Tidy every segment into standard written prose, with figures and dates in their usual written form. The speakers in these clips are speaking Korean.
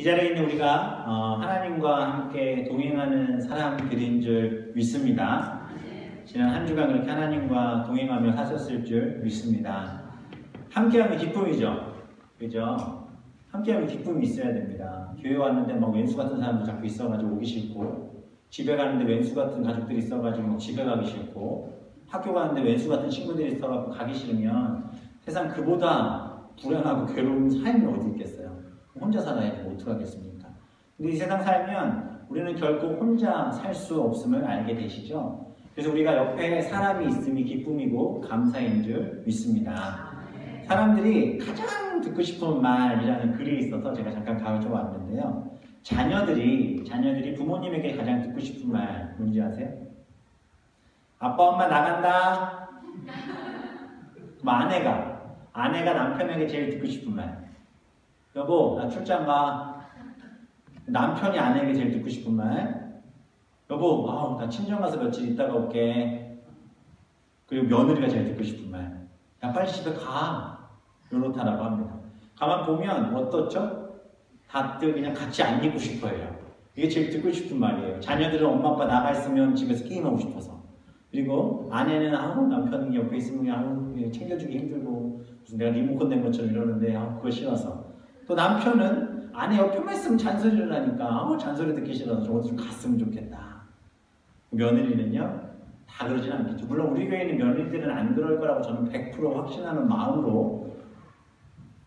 이 자리에 있는 우리가 하나님과 함께 동행하는 사람들인 줄 믿습니다. 지난 한 주간 그렇게 하나님과 동행하며 사셨을 줄 믿습니다. 함께하면 기쁨이죠. 그죠? 함께하면 기쁨이 있어야 됩니다. 교회 왔는데 막 왼수 같은 사람도 자꾸 있어가지고 오기 싫고, 집에 가는데 왼수 같은 가족들이 있어가지고 막 집에 가기 싫고, 학교 가는데 왼수 같은 친구들이 있어가지고 가기 싫으면 세상 그보다 불안하고 괴로운 삶이 어디 있겠어요? 혼자 살아야지 뭐 어떡하겠습니까? 근데 이 세상 살면 우리는 결코 혼자 살 수 없음을 알게 되시죠? 그래서 우리가 옆에 사람이 있음이 기쁨이고 감사인 줄 믿습니다. 사람들이 가장 듣고 싶은 말이라는 글이 있어서 제가 잠깐 가져왔는데요. 자녀들이 부모님에게 가장 듣고 싶은 말 뭔지 아세요? 아빠 엄마 나간다. 뭐 아내가 남편에게 제일 듣고 싶은 말. 여보 나 출장 가. 남편이 아내에게 제일 듣고 싶은 말. 여보 나 친정 가서 며칠 있다가 올게. 그리고 며느리가 제일 듣고 싶은 말. 야 빨리 집에 가. 요렇다라고 합니다. 가만 보면 어떻죠? 다들 그냥 같이 안 있고 싶어 해요. 이게 제일 듣고 싶은 말이에요. 자녀들은 엄마 아빠 나가 있으면 집에서 게임하고 싶어서. 그리고 아내는 남편이 옆에 있으면 챙겨주기 힘들고 무슨 내가 리모컨 된 것처럼 이러는데 그거 싫어서. 또 남편은 아내 옆에만 있으면 잔소리를 하니까 잔소리 듣기 싫어서 저 어디 좀 갔으면 좋겠다. 며느리는요 다 그러진 않겠죠. 물론 우리 교회에 있는 며느리들은 안 그럴 거라고 저는 100% 확신하는 마음으로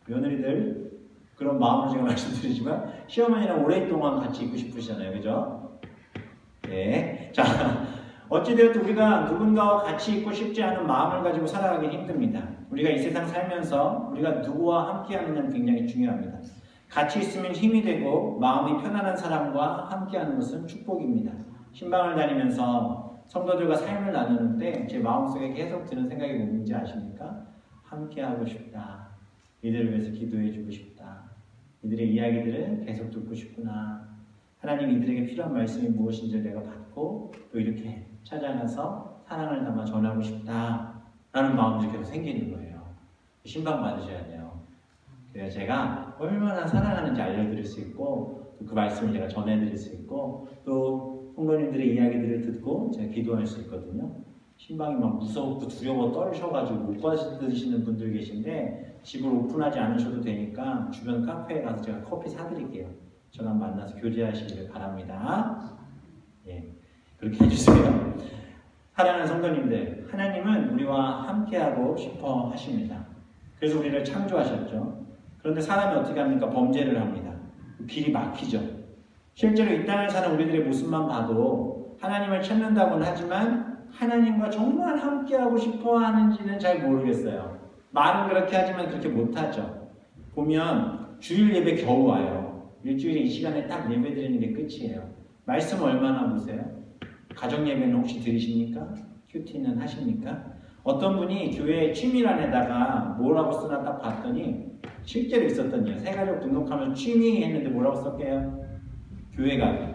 며느리들 그런 마음으로 제가 말씀드리지만 시어머니랑 오랫동안 같이 있고 싶으시잖아요. 그죠? 네. 자, 어찌되었든 우리가 누군가와 같이 있고 싶지 않은 마음을 가지고 살아가기 힘듭니다. 우리가 이 세상 살면서 우리가 누구와 함께 하느냐는 굉장히 중요합니다. 같이 있으면 힘이 되고 마음이 편안한 사람과 함께 하는 것은 축복입니다. 신방을 다니면서 성도들과 삶을 나누는데 제 마음속에 계속 드는 생각이 뭔지 아십니까? 함께 하고 싶다. 이들을 위해서 기도해 주고 싶다. 이들의 이야기들을 계속 듣고 싶구나. 하나님 이들에게 필요한 말씀이 무엇인지 내가 받고 또 이렇게 찾아가서 사랑을 담아 전하고 싶다 라는 마음이 계속 생기는 거예요. 신방 받으셔야 돼요. 그래야 제가 얼마나 사랑하는지 알려드릴 수 있고 또 그 말씀을 제가 전해드릴 수 있고 또 성도님들의 이야기들을 듣고 제가 기도할 수 있거든요. 신방이 막 무섭고 두려워 떨셔가지고 못 받으시는 분들 계신데 집을 오픈하지 않으셔도 되니까 주변 카페에 가서 제가 커피 사드릴게요. 저랑 만나서 교제하시기를 바랍니다. 예, 그렇게 해주세요. 사랑하는 성도님들, 하나님은 우리와 함께하고 싶어 하십니다. 그래서 우리를 창조하셨죠. 그런데 사람이 어떻게 합니까? 범죄를 합니다. 길이 막히죠. 실제로 이 땅을 사는 우리들의 모습만 봐도 하나님을 찾는다고는 하지만 하나님과 정말 함께하고 싶어 하는지는 잘 모르겠어요. 말은 그렇게 하지만 그렇게 못하죠. 보면 주일 예배 겨우 와요. 일주일에 이 시간에 딱 예배 드리는 게 끝이에요. 말씀 얼마나 보세요? 가정 예배는 혹시 드리십니까? 큐티는 하십니까? 어떤 분이 교회 취미란에다가 뭐라고 쓰나 딱 봤더니 실제로 있었던 일. 새가족 등록하면 취미 했는데 뭐라고 썼게요? 교회 가기.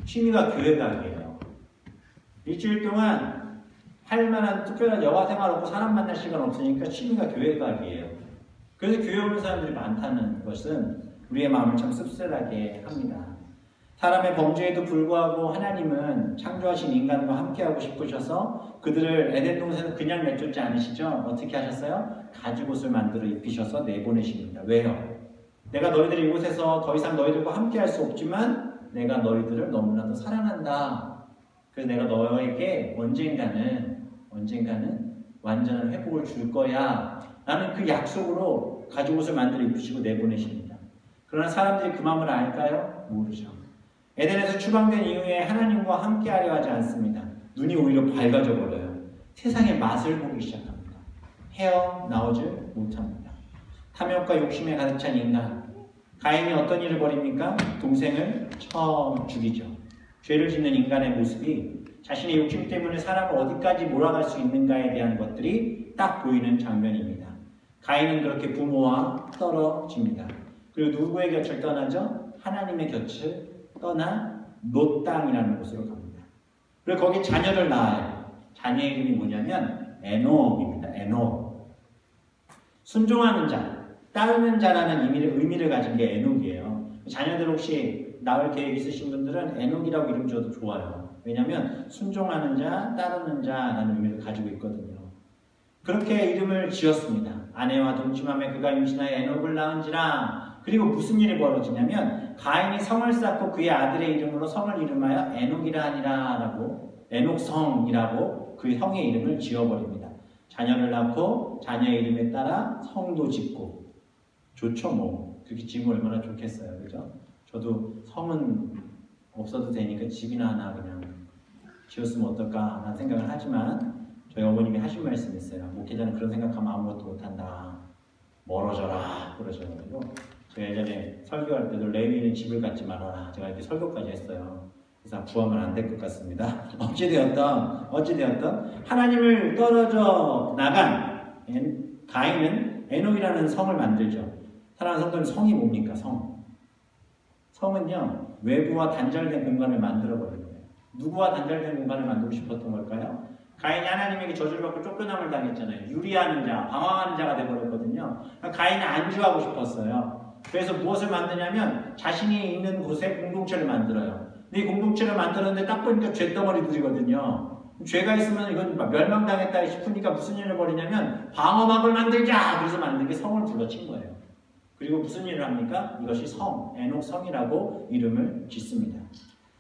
취미가 교회 가기예요. 일주일 동안 할 만한 특별한 여가 생활 없고 사람 만날 시간 없으니까 취미가 교회 가기예요. 그래서 교회 오는 사람들이 많다는 것은 우리의 마음을 참 씁쓸하게 합니다. 사람의 범죄에도 불구하고 하나님은 창조하신 인간과 함께하고 싶으셔서 그들을 에덴 동산에서 그냥 내쫓지 않으시죠? 어떻게 하셨어요? 가죽옷을 만들어 입히셔서 내보내십니다. 왜요? 내가 너희들을 이곳에서 더 이상 너희들과 함께할 수 없지만 내가 너희들을 너무나도 사랑한다. 그래서 내가 너에게 언젠가는 완전한 회복을 줄 거야 라는 그 약속으로 가죽옷을 만들어 입히시고 내보내십니다. 그러나 사람들이 그 마음을 알까요? 모르죠. 에덴에서 추방된 이후에 하나님과 함께하려 하지 않습니다. 눈이 오히려 밝아져 버려요. 세상의 맛을 보기 시작합니다. 헤어나오질 못합니다. 탐욕과 욕심에 가득 찬 인간. 가인이 어떤 일을 벌입니까? 동생을 쳐 죽이죠. 죄를 짓는 인간의 모습이 자신의 욕심 때문에 사람을 어디까지 몰아갈 수 있는가에 대한 것들이 딱 보이는 장면입니다. 가인은 그렇게 부모와 떨어집니다. 그리고 누구의 곁을 떠나죠? 하나님의 곁을 떠나 노 땅이라는 곳으로 갑니다. 그리고 거기 자녀를 낳아요. 자녀의 이름이 뭐냐면 에녹입니다. 에녹. 순종하는 자. 따르는 자라는 의미를 가진 게 에녹이에요. 자녀들 혹시 낳을 계획 있으신 분들은 에녹이라고 이름 지어도 좋아요. 왜냐하면 순종하는 자, 따르는 자라는 의미를 가지고 있거든요. 그렇게 이름을 지었습니다. 아내와 동침함에 그가 임신하여 에녹을 낳은지라. 그리고 무슨 일이 벌어지냐면 가인이 성을 쌓고 그의 아들의 이름으로 성을 이름하여 에녹이라 하니라 라고 에녹성이라고 그 성의 이름을 지어버립니다. 자녀를 낳고 자녀의 이름에 따라 성도 짓고 좋죠 뭐. 그렇게 지으면 얼마나 좋겠어요. 그죠? 저도 성은 없어도 되니까 집이나 하나 그냥 지었으면 어떨까 하는 생각을 하지만 저희 어머님이 하신 말씀이 있어요. 목회자는 그런 생각하면 아무것도 못한다. 멀어져라 그러셔가지고 제가 예전에 설교할 때도 레위는 집을 갖지 말아라 제가 이렇게 설교까지 했어요. 그래서 구하면 안 될 것 같습니다. 어찌되었던 하나님을 떨어져 나간 가인은 에녹이라는 성을 만들죠. 사랑하는 성도님, 성이 뭡니까? 성은요 외부와 단절된 공간을 만들어버리는 거예요. 누구와 단절된 공간을 만들고 싶었던 걸까요? 가인이 하나님에게 저주를 받고 쫓겨남을 당했잖아요. 유리하는 자, 방황하는 자가 되어버렸거든요. 가인이 안주하고 싶었어요. 그래서 무엇을 만드냐면 자신이 있는 곳에 공동체를 만들어요. 근데 이 공동체를 만들었는데 딱 보니까 죄덩어리들이거든요. 죄가 있으면 이건 멸망당했다 싶으니까 무슨 일을 벌이냐면 방어막을 만들자! 그래서 만든 게 성을 둘러친 거예요. 그리고 무슨 일을 합니까? 이것이 에녹성이라고 이름을 짓습니다.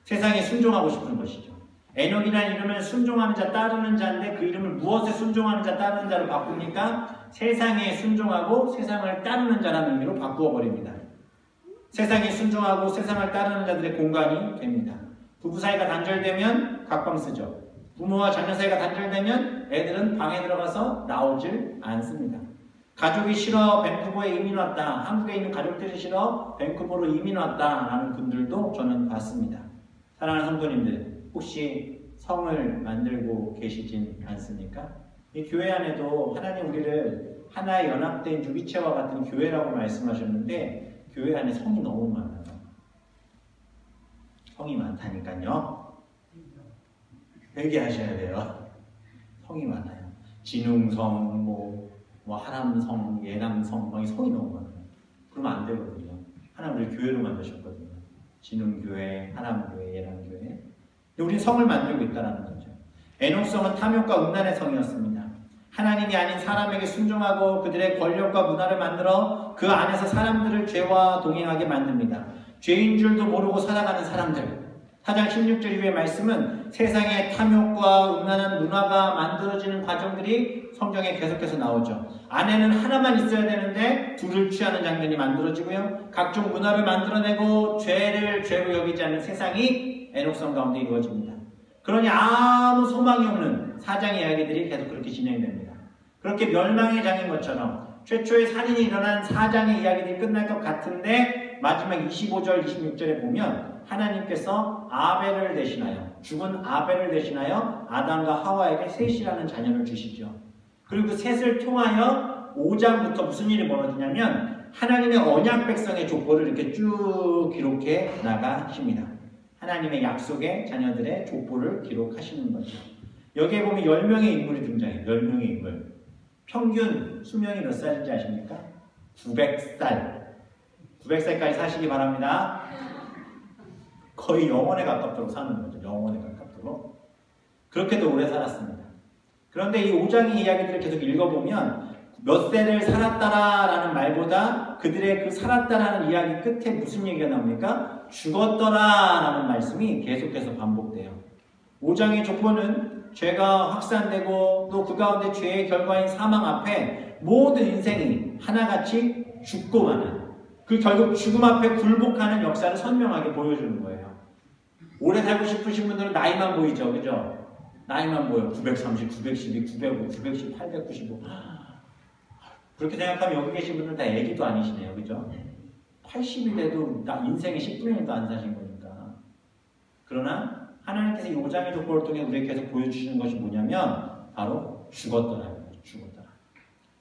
세상에 순종하고 싶은 것이죠. 에녹이라는 이름은 순종하는 자, 따르는 자인데 그 이름을 무엇에 순종하는 자, 따르는 자로 바꾸니까 세상에 순종하고 세상을 따르는 자라는 의미로 바꾸어 버립니다. 세상에 순종하고 세상을 따르는 자들의 공간이 됩니다. 부부 사이가 단절되면 각방 쓰죠. 부모와 자녀 사이가 단절되면 애들은 방에 들어가서 나오질 않습니다. 가족이 싫어 밴쿠버에 이민 왔다. 한국에 있는 가족들이 싫어 밴쿠버로 이민 왔다 라는 분들도 저는 봤습니다. 사랑하는 성도님들, 혹시 성을 만들고 계시진 않습니까? 이 교회 안에도 하나님 우리를 하나의 연합된 유기체와 같은 교회라고 말씀하셨는데 교회 안에 성이 너무 많아요. 성이 많다니까요. 회개하셔야 돼요. 성이 많아요. 진웅성, 하람성, 예남성, 성이 너무 많아요. 그러면 안 되거든요. 하나님 우리를 교회로 만드셨거든요. 진웅교회, 하람교회, 예남교회. 근데 우리는 성을 만들고 있다는 거죠. 에녹성은 탐욕과 음란의 성이었습니다. 하나님이 아닌 사람에게 순종하고 그들의 권력과 문화를 만들어 그 안에서 사람들을 죄와 동행하게 만듭니다. 죄인 줄도 모르고 살아가는 사람들. 4장 16절 이후의 말씀은 세상의 탐욕과 음란한 문화가 만들어지는 과정들이 성경에 계속해서 나오죠. 안에는 하나만 있어야 되는데 둘을 취하는 장면이 만들어지고요. 각종 문화를 만들어내고 죄를 죄로 여기지 않는 세상이 에녹성 가운데 이루어집니다. 그러니 아무 소망이 없는 사장의 이야기들이 계속 그렇게 진행됩니다. 그렇게 멸망의 장인 것처럼 최초의 살인이 일어난 사장의 이야기들이 끝날 것 같은데 마지막 25절, 26절에 보면 하나님께서 아벨을 대신하여 죽은 아벨을 대신하여 아담과 하와에게 셋이라는 자녀를 주시죠. 그리고 그 셋을 통하여 5장부터 무슨 일이 벌어지냐면 하나님의 언약 백성의 족보를 이렇게 쭉 기록해 나가십니다. 하나님의 약속의 자녀들의 족보를 기록하시는 거죠. 여기에 보면 10명의 인물이 등장해요. 10명의 인물. 평균 수명이 몇 살인지 아십니까? 900살. 900살까지 사시기 바랍니다. 거의 영원에 가깝도록 사는 거죠. 영원에 가깝도록. 그렇게도 오래 살았습니다. 그런데 이 5장의 이야기들을 계속 읽어보면 몇 세를 살았다라는 말보다 그들의 그 살았다라는 이야기 끝에 무슨 얘기가 나옵니까? 죽었더라라는 말씀이 계속해서 반복돼요. 5장의 족보는 죄가 확산되고 또 그 가운데 죄의 결과인 사망 앞에 모든 인생이 하나같이 죽고 마는 그 결국 죽음 앞에 굴복하는 역사를 선명하게 보여주는 거예요. 오래 살고 싶으신 분들은 나이만 보이죠. 그죠? 나이만 보여. 930, 912, 905, 910, 895. 그렇게 생각하면 여기 계신 분들 다 애기도 아니시네요. 그죠? 80이 돼도 인생의 10분의 1도 안 사신 거니까. 그러나 하나님께서 이 5장의 족보를 통해 우리에게 계속 보여주시는 것이 뭐냐면 바로 죽었더라. 죽었더라.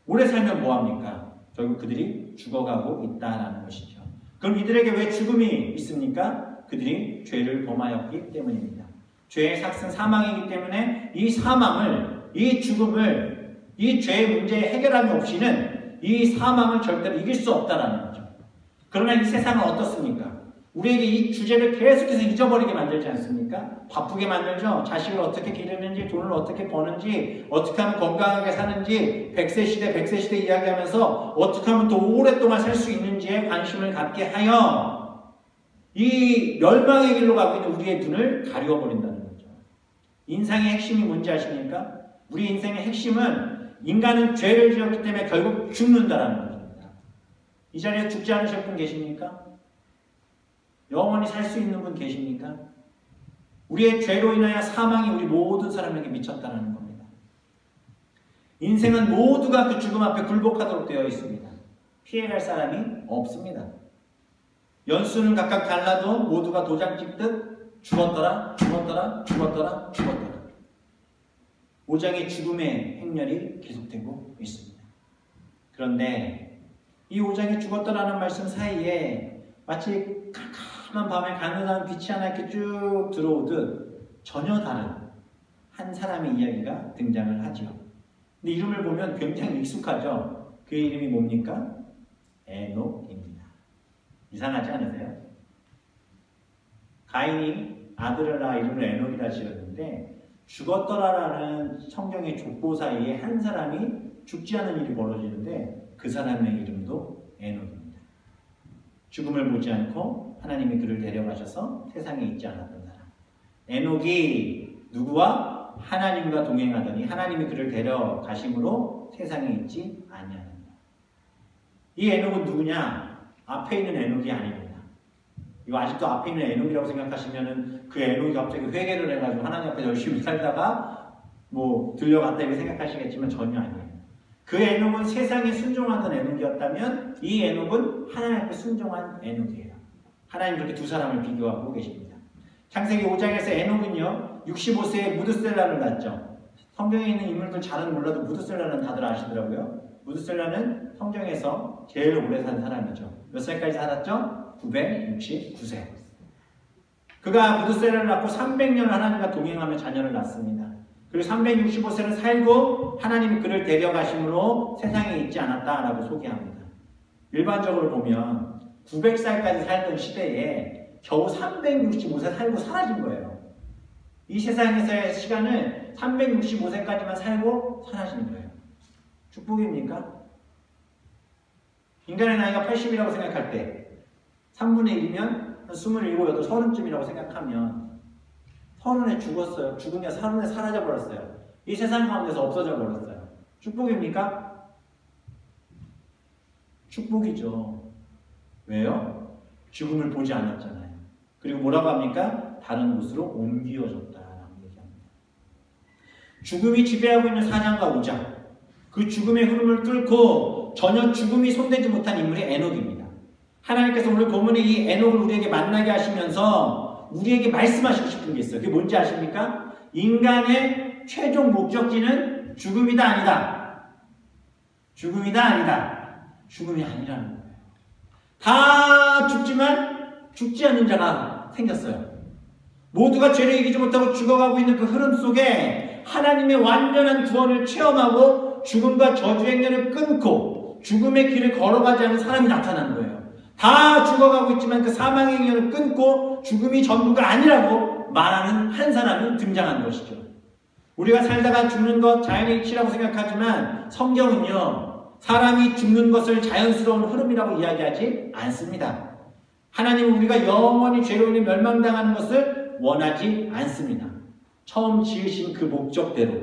오래 살면 뭐합니까? 결국 그들이 죽어가고 있다는 것이죠. 그럼 이들에게 왜 죽음이 있습니까? 그들이 죄를 범하였기 때문입니다. 죄의 삭슨 사망이기 때문에 이 사망을, 이 죽음을, 이 죄의 문제의 해결함이 없이는 이 사망을 절대로 이길 수 없다라는 거죠. 그러나 이 세상은 어떻습니까? 우리에게 이 주제를 계속해서 잊어버리게 만들지 않습니까? 바쁘게 만들죠. 자식을 어떻게 기르는지, 돈을 어떻게 버는지, 어떻게 하면 건강하게 사는지, 100세 시대 이야기하면서 어떻게 하면 더 오랫동안 살 수 있는지에 관심을 갖게 하여 이 멸망의 길로 가고 있는 우리의 눈을 가려버린다는 거죠. 인생의 핵심이 뭔지 아십니까? 우리 인생의 핵심은 인간은 죄를 지었기 때문에 결국 죽는다라는 것입니다. 이 자리에 죽지 않으실 분 계십니까? 영원히 살 수 있는 분 계십니까? 우리의 죄로 인하여 사망이 우리 모든 사람에게 미쳤다는 겁니다. 인생은 모두가 그 죽음 앞에 굴복하도록 되어 있습니다. 피해갈 사람이 없습니다. 연수는 각각 달라도 모두가 도장 찍듯 죽었더라. 5장의 죽음의 행렬이 계속되고 있습니다. 그런데 이 5장의 죽었더라는 말씀 사이에 마치 캄캄한 밤에 가느다란 빛이 하나 이렇게 쭉 들어오듯 전혀 다른 한 사람의 이야기가 등장을 하죠. 근데 이름을 보면 굉장히 익숙하죠. 그의 이름이 뭡니까? 에녹입니다. 이상하지 않으세요? 가인이 아들을 낳아 이름을 에녹이라 지었는데 죽었더라라는 성경의 족보 사이에 한 사람이 죽지 않은 일이 벌어지는데 그 사람의 이름도 에녹입니다. 죽음을 보지 않고 하나님이 그를 데려가셔서 세상에 있지 않았던 사람. 에녹이 누구와? 하나님과 동행하더니 하나님이 그를 데려가심으로 세상에 있지 아니하는다. 이 에녹은 누구냐? 앞에 있는 에녹이 아닙니다. 이거 아직도 앞에 있는 에녹이라고 생각하시면은 그 에녹이 갑자기 회개를 해가지고 하나님 앞에 열심히 살다가 뭐 들려갔다 이렇게 생각하시겠지만 전혀 아니에요. 그 에녹은 세상에 순종하던 에녹이었다면 이 에녹은 하나님 앞에 순종한 에녹이에요. 하나님 그렇게 두 사람을 비교하고 계십니다. 창세기 5장에서 에녹은요 65세에 무드셀라를 낳았죠. 성경에 있는 인물들 잘은 몰라도 무드셀라는 다들 아시더라고요. 무드셀라는 성경에서 제일 오래 산 사람이죠. 몇 살까지 살았죠? 969세. 그가 무드셀라를 낳고 300년을 하나님과 동행하며 자녀를 낳습니다. 그리고 365세를 살고 하나님이 그를 데려가심으로 세상에 있지 않았다라고 소개합니다. 일반적으로 보면 900살까지 살던 시대에 겨우 365세 살고 사라진 거예요. 이 세상에서의 시간을 365세까지만 살고 사라진 거예요. 축복입니까? 인간의 나이가 80이라고 생각할 때 3분의 1이면 27, 8, 30쯤이라고 생각하면 30에 죽었어요. 죽은 게 30에 사라져버렸어요. 이 세상 가운데서 없어져 버렸어요. 축복입니까? 축복이죠. 왜요? 죽음을 보지 않았잖아요. 그리고 뭐라고 합니까? 다른 곳으로 옮겨졌다라고 얘기합니다. 죽음이 지배하고 있는 4장과 5장, 그 죽음의 흐름을 뚫고 전혀 죽음이 손대지 못한 인물이 에녹입니다. 하나님께서 오늘 본문에 이 에녹을 우리에게 만나게 하시면서 우리에게 말씀하시고 싶은 게 있어요. 그게 뭔지 아십니까? 인간의 최종 목적지는 죽음이다 아니다. 죽음이다 아니다. 죽음이 아니라는 거예요. 다 죽지만 죽지 않는 자가 생겼어요. 모두가 죄를 이기지 못하고 죽어가고 있는 그 흐름 속에 하나님의 완전한 구원을 체험하고 죽음과 저주의 행렬을 끊고 죽음의 길을 걸어가지 않은 사람이 나타나는 거예요. 다 죽어가고 있지만 그 사망의 행렬을 끊고 죽음이 전부가 아니라고 말하는 한 사람이 등장한 것이죠. 우리가 살다가 죽는 것 자연의 이치라고 생각하지만 성경은요 사람이 죽는 것을 자연스러운 흐름이라고 이야기하지 않습니다. 하나님은 우리가 영원히 죄로 인해 멸망당하는 것을 원하지 않습니다. 처음 지으신 그 목적대로,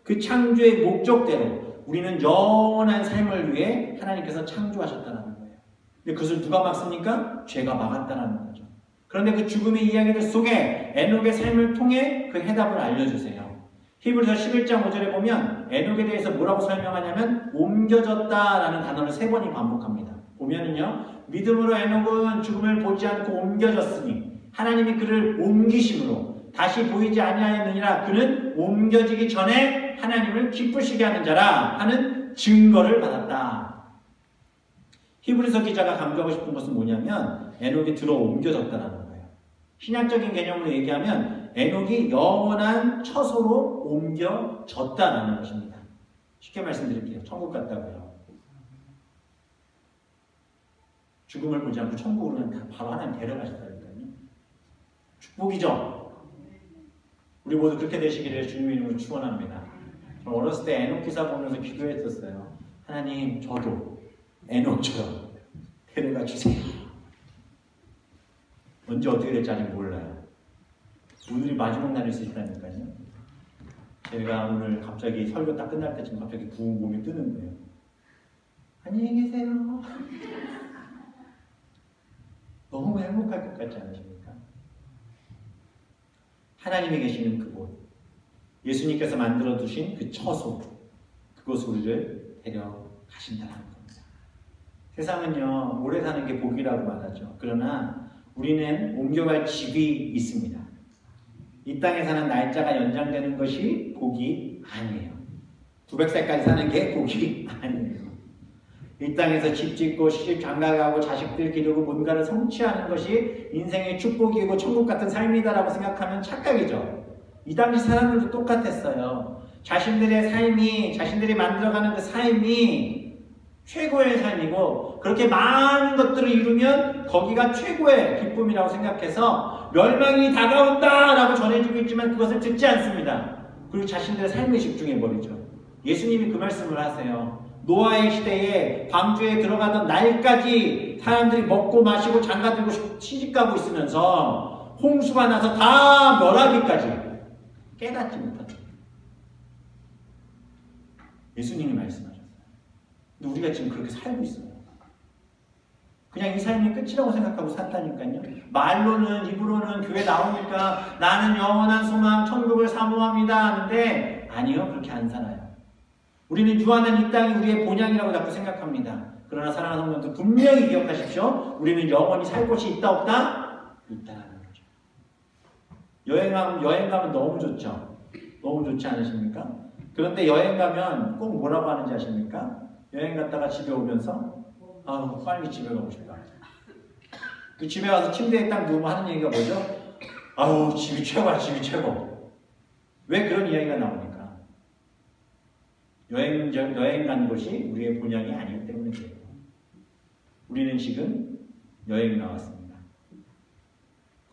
그 창조의 목적대로 우리는 영원한 삶을 위해 하나님께서 창조하셨다는 거예요. 근데 그것을 누가 막습니까? 죄가 막았다는 거죠. 그런데 그 죽음의 이야기들 속에 에녹의 삶을 통해 그 해답을 알려주세요. 히브리서 11장 5절에 보면 에녹에 대해서 뭐라고 설명하냐면 옮겨졌다라는 단어를 3번이 반복합니다. 보면은요 믿음으로 에녹은 죽음을 보지 않고 옮겨졌으니 하나님이 그를 옮기심으로 다시 보이지 아니하였느니라. 그는 옮겨지기 전에 하나님을 기쁘시게 하는 자라 하는 증거를 받았다. 히브리서 기자가 강조하고 싶은 것은 뭐냐면 에녹이 들어 옮겨졌다는 거예요. 신약적인 개념으로 얘기하면 에녹이 영원한 처소로 옮겨졌다는 것입니다. 쉽게 말씀드릴게요. 천국 갔다고요. 죽음을 보지 않고 천국으로 바로 하나님 데려가셨다니까요. 축복이죠. 우리 모두 그렇게 되시기를 주님의 이름으로 축원합니다. 저는 어렸을 때 에녹 기사 보면서 기도했었어요. 하나님, 저도 에녹처럼 데려가 주세요. 언제 어떻게 될지 아직 몰라요. 오늘이 마지막 날일 수 있다니까요. 제가 오늘 갑자기 설교 딱 끝날 때쯤 갑자기 부은 몸이 뜨는 거예요. 안녕히 계세요. 너무 행복할 것 같지 않으십니까? 하나님이 계시는 그곳, 예수님께서 만들어 두신 그 처소, 그곳으로 우리를 데려가신다는 겁니다. 세상은요, 오래 사는 게 복이라고 말하죠. 그러나 우리는 옮겨갈 집이 있습니다. 이 땅에 사는 날짜가 연장되는 것이 복이 아니에요. 900살까지 사는 게 복이 아니에요. 이 땅에서 집 짓고 시집 장가가고 자식들 기르고 뭔가를 성취하는 것이 인생의 축복이고 천국 같은 삶이다라고 생각하면 착각이죠. 이 당시 사람들도 똑같았어요. 자신들의 삶이, 자신들이 만들어가는 그 삶이 최고의 삶이고 그렇게 많은 것들을 이루면 거기가 최고의 기쁨이라고 생각해서 멸망이 다가온다 라고 전해주고 있지만 그것을 듣지 않습니다. 그리고 자신들의 삶에 집중해버리죠. 예수님이 그 말씀을 하세요. 노아의 시대에 방주에 들어가던 날까지 사람들이 먹고 마시고 장가들고 시집가고 있으면서 홍수가 나서 다 멸하기까지 깨닫지 못하죠. 예수님이 말씀하셨어요. 근데 우리가 지금 그렇게 살고 있어요. 그냥 이 삶이 끝이라고 생각하고 산다니까요. 말로는, 입으로는 교회 나오니까 나는 영원한 소망, 천국을 사모합니다 하는데 아니요, 그렇게 안 살아요. 우리는 유한한 이 땅이 우리의 본향이라고 자꾸 생각합니다. 그러나 사랑하는 성도들 분명히 기억하십시오. 우리는 영원히 살 곳이 있다 없다? 있다라는 거죠. 여행 가면 너무 좋죠. 너무 좋지 않으십니까? 그런데 여행 가면 꼭 뭐라고 하는지 아십니까? 여행 갔다가 집에 오면서 아우 빨리 집에 가고 싶다. 그 집에 와서 침대에 딱 누우면 하는 얘기가 뭐죠? 아우 집이 최고야, 집이 최고. 왜 그런 이야기가 나옵니까? 여행 간 곳이 우리의 본향이 아니기 때문이에요. 우리는 지금 여행 나왔습니다.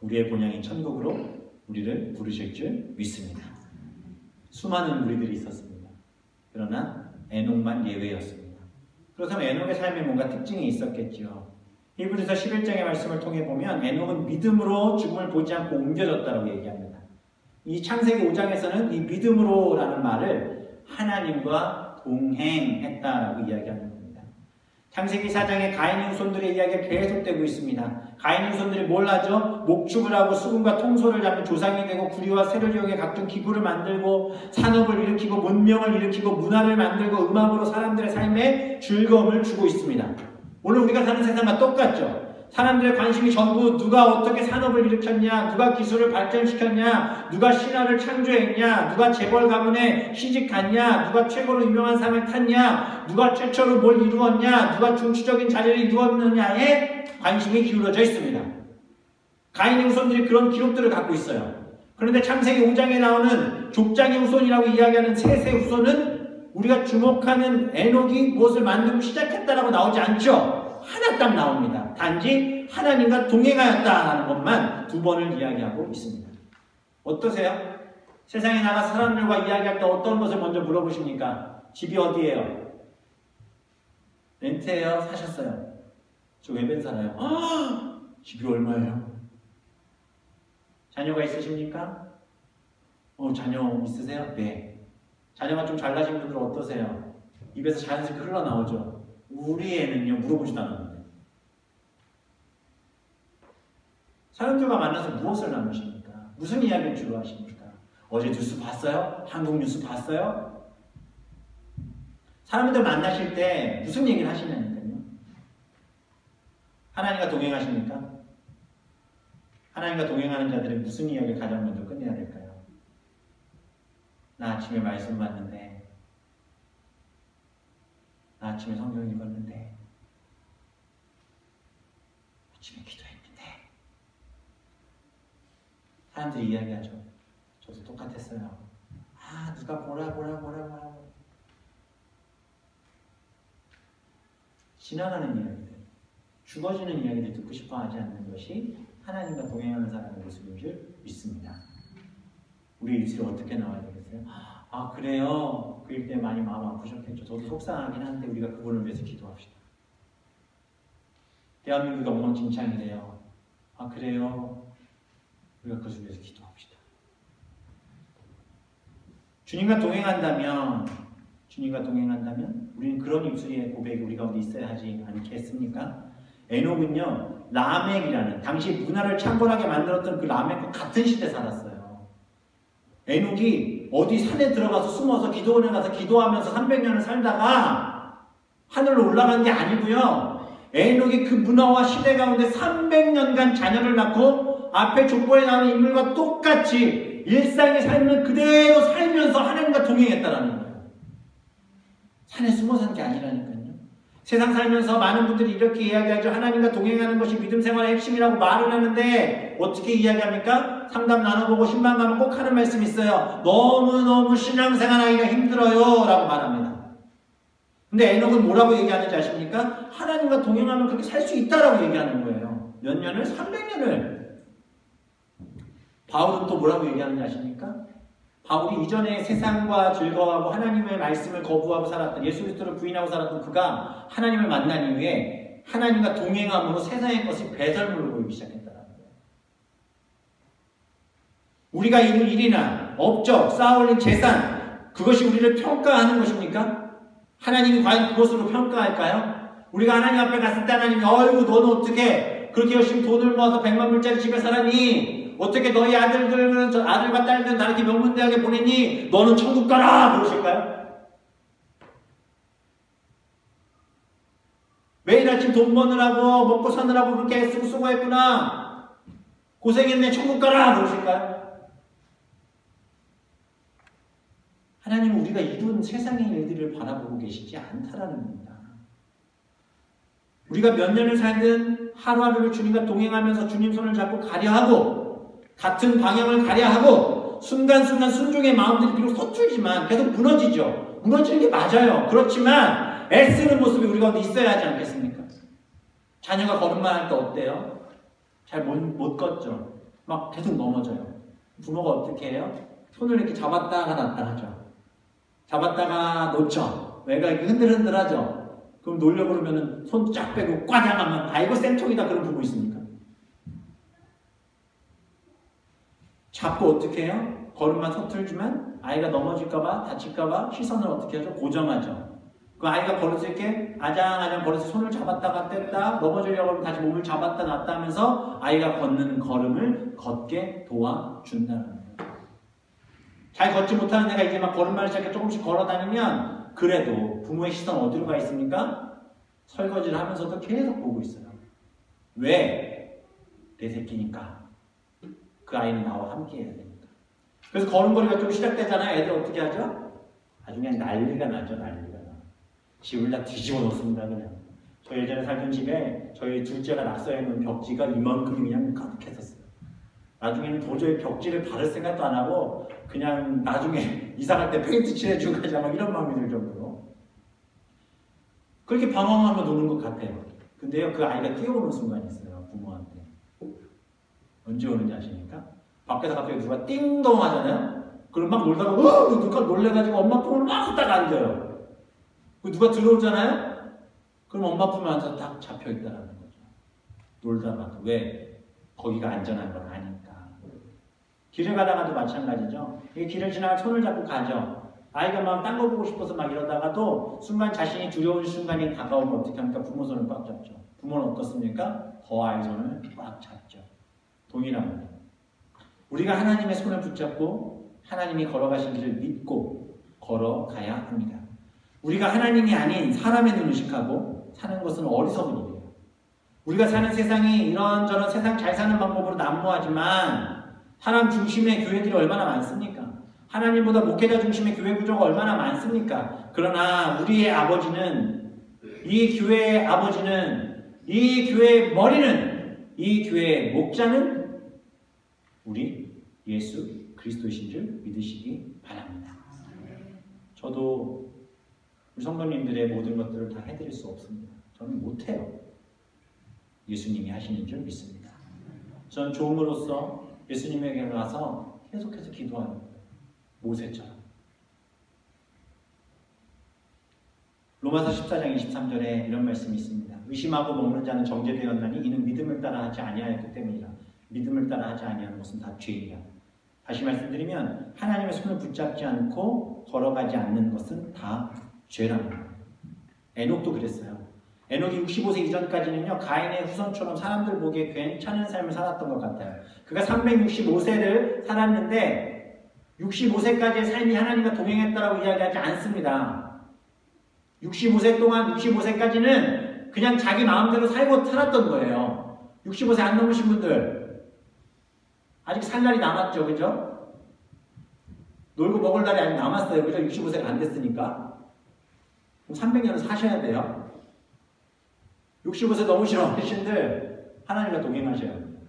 우리의 본향이 천국으로 우리를 부르실 줄 믿습니다. 수많은 무리들이 있었습니다. 그러나 에녹만 예외였습니다. 그렇다면 에녹의 삶에 뭔가 특징이 있었겠지요. 히브리서 11장의 말씀을 통해 보면 에녹은 믿음으로 죽음을 보지 않고 옮겨졌다고 얘기합니다. 이 창세기 5장에서는 이 믿음으로라는 말을 하나님과 동행했다라고 이야기하는 겁니다. 창세기 4장에 가인의 후손들의 이야기가 계속되고 있습니다. 가인의 후손들이 뭘 하죠? 목축을 하고 수금과 통소를 잡는 조상이 되고 구리와 쇠를 이용해 각종 기구를 만들고 산업을 일으키고 문명을 일으키고 문화를 만들고 음악으로 사람들의 삶에 즐거움을 주고 있습니다. 오늘 우리가 사는 세상과 똑같죠? 사람들의 관심이 전부 누가 어떻게 산업을 일으켰냐, 누가 기술을 발전시켰냐, 누가 신화를 창조했냐, 누가 재벌 가문에 시집 갔냐, 누가 최고로 유명한 상을 탔냐, 누가 최초로 뭘 이루었냐, 누가 중추적인 자리를 이루었느냐에 관심이 기울어져 있습니다. 가인의 후손들이 그런 기록들을 갖고 있어요. 그런데 창세기 5장에 나오는 족장의 후손이라고 이야기하는 셋의 후손은 우리가 주목하는 에녹이 무엇을 만들고 시작했다라고 나오지 않죠. 하나 딱 나옵니다. 단지 하나님과 동행하였다라는 것만 2번을 이야기하고 있습니다. 어떠세요? 세상에 나가 사람들과 이야기할 때 어떤 것을 먼저 물어보십니까? 집이 어디예요? 렌트예요? 사셨어요? 저 외변 살아요. 아, 집이 얼마예요? 자녀가 있으십니까? 자녀 있으세요? 네. 자녀가 좀 잘나신 분들은 어떠세요? 입에서 자연스럽게 흘러나오죠. 우리 애는요, 물어보지도 않았는데. 사람들과 만나서 무엇을 나누십니까? 무슨 이야기를 주로 하십니까? 어제 뉴스 봤어요? 한국 뉴스 봤어요? 사람들 만나실 때 무슨 얘기를 하시냐니까요. 하나님과 동행하십니까? 하나님과 동행하는 자들은 무슨 이야기를 가장 먼저 끝내야 될까요? 나 아침에 말씀 봤는데, 나 아침에 성경 읽었는데, 아침에 기도했는데. 사람들이 이야기하죠. 저도 똑같았어요. 아, 누가 뭐라. 지나가는 이야기들. 죽어지는 이야기를 듣고 싶어 하지 않는 것이 하나님과 동행하는 사람의 모습인 줄 믿습니다. 우리 입술이 어떻게 나와야 되겠어요? 아 그래요? 그 일 때 많이 마음 아프셨겠죠. 저도 속상하긴 한데 우리가 그분을 위해서 기도합시다. 대한민국이 엉망진창이래요. 아 그래요? 우리가 그것을 위해서 기도합시다. 주님과 동행한다면 우리는 그런 입술의 고백이 우리 가운데 있어야 하지 않겠습니까? 에녹은요 라멕이라는 당시 문화를 창궐하게 만들었던 그 라멕과 같은 시대에 살았어요. 에녹이 어디 산에 들어가서 숨어서 기도원에 가서 기도하면서 300년을 살다가 하늘로 올라간 게 아니고요. 에녹이 그 문화와 시대 가운데 300년간 자녀를 낳고 앞에 족보에 나오는 인물과 똑같이 일상의 삶을 그대로 살면서 하나님과 동행했다라는 거예요. 산에 숨어 산 게 아니라니까요. 세상 살면서 많은 분들이 이렇게 이야기하죠. 하나님과 동행하는 것이 믿음 생활의 핵심이라고 말을 하는데 어떻게 이야기합니까? 상담 나눠보고 신방 가면 꼭 하는 말씀이 있어요. 너무너무 신앙생활하기가 힘들어요 라고 말합니다. 근데 에녹은 뭐라고 얘기하는지 아십니까? 하나님과 동행하면 그렇게 살 수 있다라고 얘기하는 거예요. 몇 년을? 300년을. 바울은 또 뭐라고 얘기하는지 아십니까? 바울이 이전에 세상과 즐거워하고 하나님의 말씀을 거부하고 살았던, 예수 그리스도를 부인하고 살았던 그가 하나님을 만난 이후에 하나님과 동행함으로 세상의 것이 배설물로 보이기 시작했다는 거예요. 우리가 이룬 일이나 업적, 쌓아올린 재산, 그것이 우리를 평가하는 것입니까? 하나님이 과연 그것으로 평가할까요? 우리가 하나님 앞에 갔을 때 하나님이 어이구 너는 어떻게 그렇게 열심히 돈을 모아서 100만 불짜리 집에 살았니? 어떻게 너희 아들과 딸들은 다 이렇게 명문대학에 보냈니? 너는 천국 가라! 그러실까요? 매일 아침 돈 버느라고 먹고 사느라고 그렇게 애쓰고 수고했구나. 고생했네. 천국 가라! 그러실까요? 하나님은 우리가 이룬 세상의 일들을 바라보고 계시지 않다라는 겁니다. 우리가 몇 년을 살든 하루하루를 주님과 동행하면서 주님 손을 잡고 가려하고 같은 방향을 가려하고 순간순간 순종의 마음들이 비록 서툴지만 계속 무너지죠. 무너지는 게 맞아요. 그렇지만 애쓰는 모습이 우리 가운데 있어야 하지 않겠습니까? 자녀가 걸음만 할 때 어때요? 잘 못 걷죠. 막 계속 넘어져요. 부모가 어떻게 해요? 손을 이렇게 잡았다가 놨다 하죠. 잡았다가 놓죠. 애가 이렇게 흔들흔들하죠. 그럼 놀려고 그러면 손 쫙 빼고 꽈장하면 아이고 쌤통이다 그런 부모 있습니까? 잡고 어떻게 해요? 걸음만 서툴지만 아이가 넘어질까봐 다칠까봐 시선을 어떻게 하죠? 고정하죠. 그 아이가 걸을 때 아장아장 걸어서 손을 잡았다가 뗐다 넘어지려고 하면 다시 몸을 잡았다 놨다 하면서 아이가 걷는 걸음을 걷게 도와준다는 거예요. 잘 걷지 못하는 애가 이제 막 걸음마를 시작해 조금씩 걸어다니면 그래도 부모의 시선 어디로 가 있습니까? 설거지를 하면서도 계속 보고 있어요. 왜? 내 새끼니까. 그 아이는 나와 함께 해야 되니까. 그래서 걸음걸이가 좀 시작되잖아요. 애들 어떻게 하죠? 아주 그냥 난리가 나죠. 난리가 나. 집을 다 뒤집어 놓습니다. 그냥. 저 예전에 살던 집에 저희 둘째가 낙서해 놓은 벽지가 이만큼이 그냥 가득했었어요. 나중에는 도저히 벽지를 바를 생각도 안 하고 그냥 나중에 이사갈 때 페인트 칠해주고 가자 막 이런 마음이 들 정도로 그렇게 방황하며 노는 것 같아요. 근데요 그 아이가 뛰어오는 순간이 있어요. 부모한테. 언제 오는지 아십니까? 밖에서 갑자기 누가 띵동 하잖아요? 그럼 막 놀다가 누가 놀래가지고 엄마 품을 막 딱 앉아요. 누가 들어오잖아요? 그럼 엄마 품에 앉아서 딱 잡혀있다라는 거죠. 놀다가. 왜? 거기가 안전한 건 아니니까. 길을 가다가도 마찬가지죠. 길을 지나가 손을 잡고 가죠. 아이가 막 딴 거 보고 싶어서 막 이러다가도 순간 자신이 두려운 순간이 다가오면 어떻게 합니까? 부모 손을 꽉 잡죠. 부모는 어떻습니까? 더 아이 손을 꽉 잡죠. 동일합니다. 우리가 하나님의 손을 붙잡고 하나님이 걸어가신 길을 믿고 걸어가야 합니다. 우리가 하나님이 아닌 사람의 눈을 의식하고 사는 것은 어리석은 일이에요. 우리가 사는 세상이 이런저런 세상 잘 사는 방법으로 난무하지만 사람 중심의 교회들이 얼마나 많습니까? 하나님보다 목회자 중심의 교회 구조가 얼마나 많습니까? 그러나 우리의 아버지는, 이 교회의 아버지는, 이 교회의 머리는, 이 교회의 목자는 우리 예수 그리스도이신 줄 믿으시기 바랍니다. 저도 우리 성도님들의 모든 것들을 다 해드릴 수 없습니다. 저는 못해요. 예수님이 하시는 줄 믿습니다. 저는 종으로서 예수님에게 가서 계속해서 기도하는 거예요. 모세처럼. 로마서 14장 23절에 이런 말씀이 있습니다. 의심하고 먹는 자는 정죄되었나니 이는 믿음을 따라 하지 아니하였기 때문이라. 믿음을 따라 하지 아니하는 것은 다 죄이야. 다시 말씀드리면 하나님의 손을 붙잡지 않고 걸어가지 않는 것은 다 죄라는 거예요. 에녹도 그랬어요. 에녹이 65세 이전까지는요, 가인의 후손처럼 사람들 보기에 괜찮은 삶을 살았던 것 같아요. 그가 365세를 살았는데 65세까지의 삶이 하나님과 동행했다라고 이야기하지 않습니다. 65세 동안 65세까지는 그냥 자기 마음대로 살았던 거예요. 65세 안 넘으신 분들 아직 살 날이 남았죠, 그죠? 놀고 먹을 날이 아직 남았어요, 그죠? 65세가 안 됐으니까. 그럼 300년을 사셔야 돼요. 65세 넘으신 어르신들 하나님과 동행하셔야 합니다.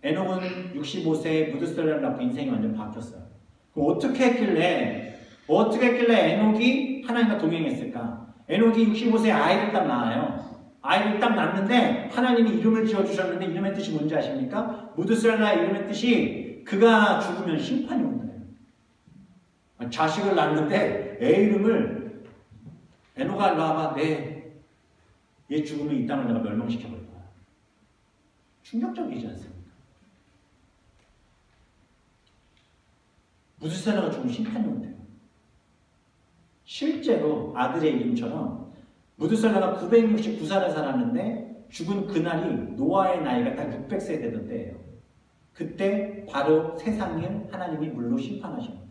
에녹은 65세에 무드셀라를 낳고 인생이 완전 바뀌었어요. 그럼 어떻게 했길래 에녹이 하나님과 동행했을까? 에녹이 65세에 아이를 딱 낳아요. 아이를 딱 낳는데 하나님이 이름을 지어주셨는데 이름의 뜻이 뭔지 아십니까? 무드셀라의 이름의 뜻이 그가 죽으면 심판이 온다요. 자식을 낳는데 애 이름을 에녹아 일로 와봐. 얘 죽으면 이 땅을 내가 멸망시켜버릴 거야. 충격적이지 않습니까? 무드셀라가 죽으면 심판이 온대요. 실제로 아들의 이름처럼 무드셀라가 969살을 살았는데 죽은 그날이 노아의 나이가 딱 600세 되던 때예요. 그때 바로 세상을 하나님이 물로 심판하십니다.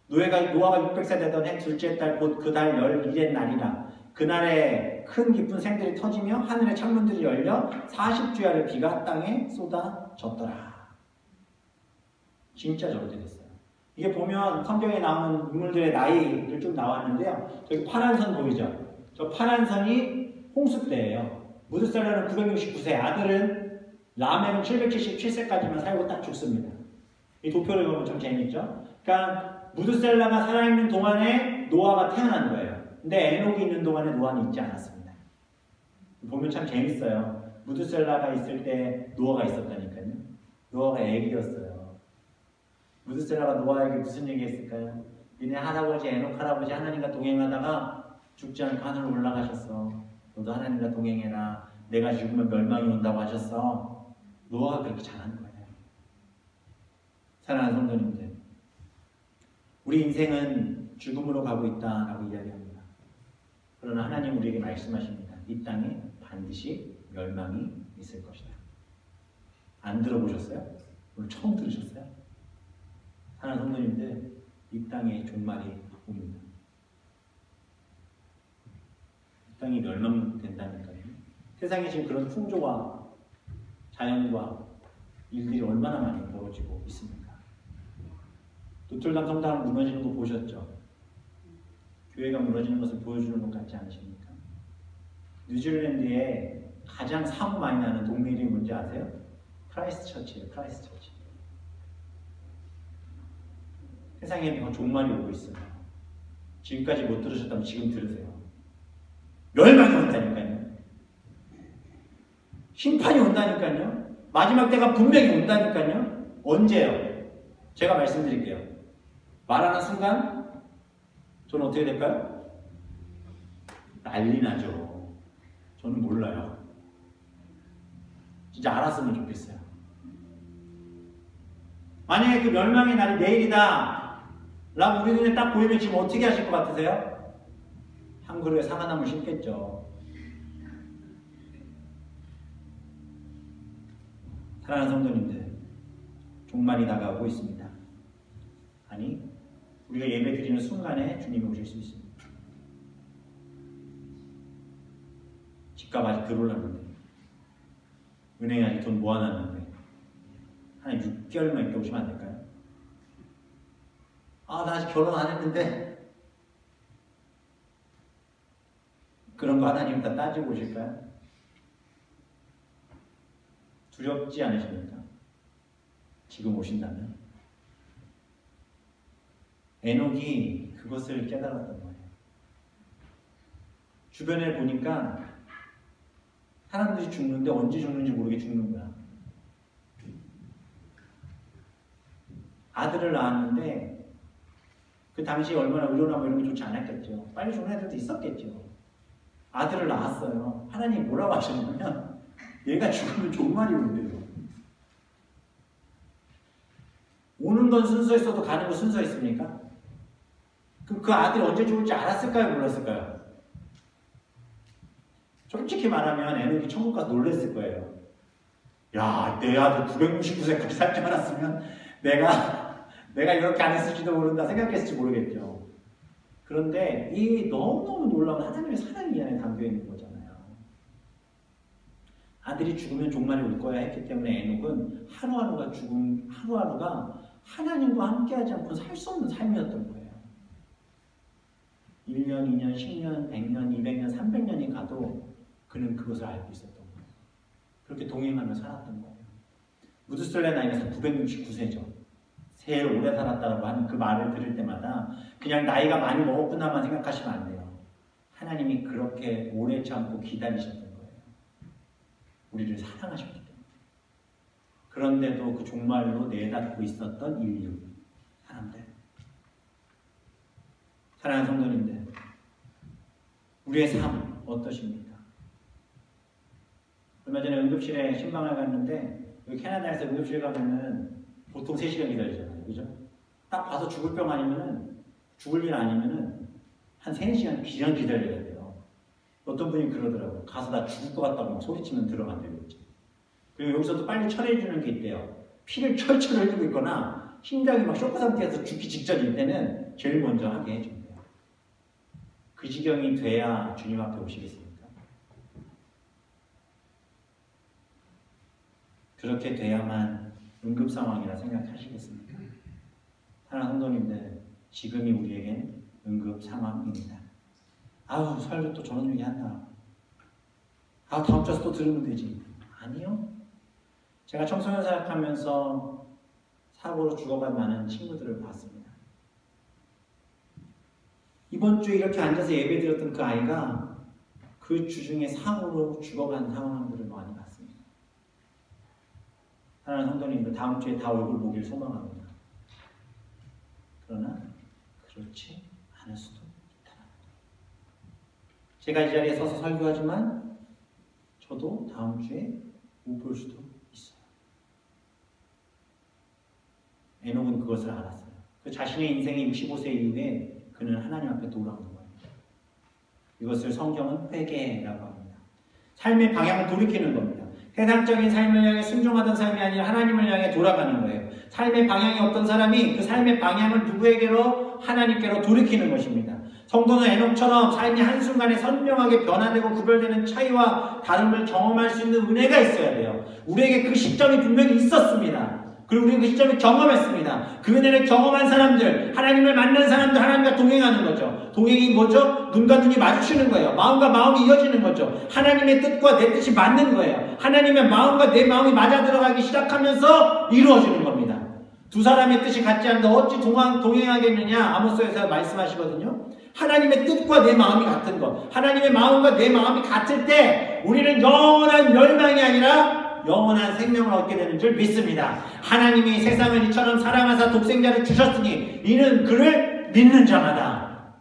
노아가 600세 되던 해 둘째 달 곧 그 달 11일의 날이라 그날에 큰 깊은 샘들이 터지며 하늘의 창문들이 열려 40주야를 비가 땅에 쏟아졌더라. 진짜 저렇게 됐어요. 이게 보면 성경에 나오는 인물들의 나이를 쭉 나왔는데요. 저기 파란 선 보이죠? 저 파란 선이 홍수 때예요. 무드셀라는 969세, 아들은 라멕은 777세까지만 살고 딱 죽습니다. 이 도표를 보면 좀 재밌죠? 그러니까 무드셀라가 살아있는 동안에 노아가 태어난 거예요. 근데 에녹이 있는 동안에 노아는 있지 않았습니다. 보면 참 재밌어요. 무드셀라가 있을 때 노아가 있었다니까요. 노아가 애기였어요. 무드셀라가 노아에게 무슨 얘기 했을까요? 니네 할아버지, 에녹 할아버지 하나님과 동행하다가 죽지 않고 하늘로 올라가셨어. 너도 하나님과 동행해라. 내가 죽으면 멸망이 온다고 하셨어. 노아가 그렇게 잘한 거예요. 사랑하는 성도님들, 우리 인생은 죽음으로 가고 있다라고 이야기합니다. 그러나 하나님 우리에게 말씀하십니다. 이 땅에 반드시 멸망이 있을 것이다. 안 들어보셨어요? 오늘 처음 들으셨어요? 사랑하는 성도님들, 이 땅에 종말이 옵니다. 이 땅이 멸망된다니까요. 세상에 지금 그런 풍조와 자연과 일들이 얼마나 많이 벌어지고 있습니까? 노틀담 성당을 무너지는 거 보셨죠? 교회가 무너지는 것을 보여주는 것 같지 않으십니까? 뉴질랜드에 가장 사고 많이 나는 동네 이름이 뭔지 아세요? 크라이스트처치예요. 크라이스트처치. 세상에 종말이 오고 있어요. 지금까지 못 들으셨다면 지금 들으세요. 멸망이 온다니까요. 심판이 온다니까요. 마지막 때가 분명히 온다니까요. 언제요? 제가 말씀드릴게요. 말하는 순간 저는 어떻게 될까요? 난리 나죠. 저는 몰라요. 진짜 알았으면 좋겠어요. 만약에 그 멸망의 날이 내일이다 라고 우리 눈에 딱 보이면 지금 어떻게 하실 것 같으세요? 한 그루에 사과나무 심겠죠. 사랑하는 성도님들, 종말이 다가오고 있습니다. 아니, 우리가 예배 드리는 순간에 주님이 오실 수 있습니다. 집값 아직 들어올랐는데, 은행에 아직 돈 모아놨는데, 한 6개월만 있다 오시면 안 될까요? 아, 나 아직 결혼 안 했는데, 그런 거 하나님 다 따지고 오실까요? 두렵지 않으십니까? 지금 오신다면? 에녹이 그것을 깨달았던 거예요. 주변에 보니까 사람들이 죽는데 언제 죽는지 모르게 죽는 거야. 아들을 낳았는데 그 당시에 얼마나 의료나 뭐 이런 게 좋지 않았겠죠. 빨리 죽는 애들도 있었겠죠. 아들을 낳았어요. 하나님이 뭐라고 하셨냐면 얘가 죽으면 종말이 온대요. 오는 건 순서 있어도 가는 건 순서 있습니까? 그 아들이 언제 죽을지 알았을까요? 몰랐을까요? 솔직히 말하면 에녹이 천국 가서 놀랬을 거예요. 야, 내 아들 969세까지 살지 않았으면 내가 이렇게 안 했을지도 모른다 생각했을지 모르겠죠. 그런데 이 너무너무 놀라운 하나님의 사랑이 이 안에 담겨있는 거잖아요. 아들이 죽으면 종말이 올 거야 했기 때문에 에녹은 하루하루가 하나님과 함께하지 않고 살 수 없는 삶이었던 거예요. 1년, 2년, 10년, 100년, 200년, 300년이 가도 그는 그것을 알고 있었던 거예요. 그렇게 동행하며 살았던 거예요. 무드슬의 나이가 969세죠. 제일 오래 살았다고 하는 그 말을 들을 때마다 그냥 나이가 많이 먹었구나만 생각하시면 안 돼요. 하나님이 그렇게 오래 참고 기다리셨던 거예요. 우리를 사랑하셨기 때문에. 그런데도 그 종말로 내닫고 있었던 인류, 사람들. 사랑하는 성도님들, 우리의 삶 어떠십니까? 얼마 전에 응급실에 신방을 갔는데 여기 캐나다에서 응급실 가면은 보통 3시간 기다리잖아요. 그죠? 딱 봐서 죽을 병 아니면은 죽을 일 아니면은 한 3-4시간 그냥 기다려야 돼요. 어떤 분이 그러더라고요. 가서 나 죽을 것 같다고 막 소리치면 들어간대요. 그리고 여기서도 빨리 처리해주는 게 있대요. 피를 철철 흘리고 있거나 심장이 막 쇼크 상태에서 죽기 직전일 때는 제일 먼저 하게 해준대요. 그 지경이 돼야 주님 앞에 오시겠습니까? 그렇게 돼야만 응급 상황이라 생각하시겠습니까? 사랑하는 성도님들, 지금이 우리에겐 응급 상황입니다. 아우, 설교 또 저런 얘기한다. 아, 다음 주에 또 들으면 되지. 아니요. 제가 청소년 사역하면서 사고로 죽어간 많은 친구들을 봤습니다. 이번 주에 이렇게 앉아서 예배 드렸던 그 아이가 그 주중에 사고로 죽어간 상황들을 많이 봤습니다. 사랑하는 성도님들, 다음 주에 다 얼굴 보길 소망합니다. 그러나 그렇지 않을 수도 있다. 제가 이 자리에 서서 설교하지만 저도 다음 주에 못 볼 수도 있어요. 에녹은 그것을 알았어요. 그 자신의 인생의 65세 이후에 그는 하나님 앞에 돌아오는 거예요. 이것을 성경은 회개라고 합니다. 삶의 방향을 돌이키는 겁니다. 세상적인 삶을 향해 순종하던 삶이 아니라 하나님을 향해 돌아가는 거예요. 삶의 방향이 없던 사람이 그 삶의 방향을 누구에게로? 하나님께로 돌이키는 것입니다. 성도는 에녹처럼 삶이 한순간에 선명하게 변화되고 구별되는 차이와 다름을 경험할 수 있는 은혜가 있어야 돼요. 우리에게 그 시점이 분명히 있었습니다. 그리고 우리는 그 시점을 경험했습니다. 그 은혜를 경험한 사람들, 하나님을 만난 사람들, 하나님과 동행하는 거죠. 동행이 뭐죠? 눈과 눈이 마주치는 거예요. 마음과 마음이 이어지는 거죠. 하나님의 뜻과 내 뜻이 맞는 거예요. 하나님의 마음과 내 마음이 맞아 들어가기 시작하면서 이루어지는 겁니다. 두 사람의 뜻이 같지 않는데 어찌 동행하겠느냐? 아모스에서 말씀하시거든요. 하나님의 뜻과 내 마음이 같은 것, 하나님의 마음과 내 마음이 같을 때 우리는 영원한 멸망이 아니라 영원한 생명을 얻게 되는 줄 믿습니다. 하나님이 세상을 이처럼 사랑하사 독생자를 주셨으니 이는 그를 믿는 자마다